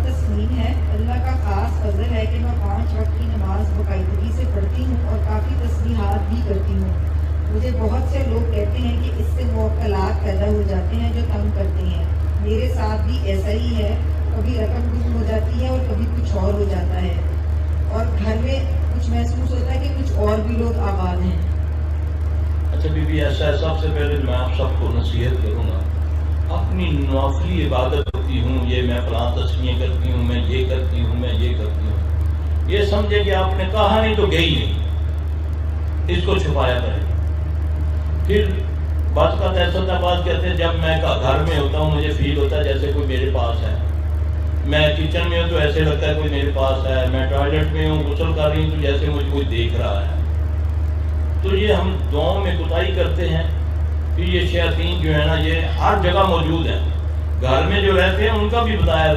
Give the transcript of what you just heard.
تسلیم ہے۔ اللہ کا خاص فضل ہے کہ میں 5 وقت کی نماز باقاعدگی سے پڑھتی ہوں اور کافی تسبیحات بھی کرتی ہوں۔ مجھے بہت سے لوگ کہتے ہیں کہ اس سے موکلات پیدا ہو جاتے ہیں جو تنگ کرتے ہیں۔ میرے ساتھ بھی ایسا ہی ہے، کبھی رقم گم ہو جاتی ہے اور کبھی کچھ اور ہو جاتا ہے، اور گھر میں کچھ محسوس ہوتا ہے کہ کچھ اور بھی لوگ آباد ہیں۔ اچھا بی بی، ایسا ہے، سب سے پہلے میں آپ سب کو نصیحت کروں گا، اپنی نوافلی عبادت کرتی ہوں، یہ میں فلاں تسبیحیں کرتی ہوں، میں یہ کرتی ہوں، میں یہ کرتی ہوں، یہ سمجھے کہ آپ نے کہا نہیں تو گئی نہیں، اس کو چھپایا کرے۔ پھر بعض کا ایسا ہوتا ہے، بعض کہتے ہیں جب میں گھر میں ہوتا ہوں مجھے فیل ہوتا ہے جیسے کوئی میرے پاس ہے، میں کچن میں ہوں تو ایسے لگتا ہے کوئی میرے پاس ہے، میں ٹوائلٹ میں ہوں غسل کر رہی ہوں تو جیسے مجھے کوئی دیکھ رہا ہے۔ تو یہ ہم دعاؤں میں کوتاہی کرتے ہیں۔ پھر یہ شیاطین جو ہے نا یہ ہر جگہ موجود ہیں، گھر میں جو رہتے ہیں ان کا بھی بتایا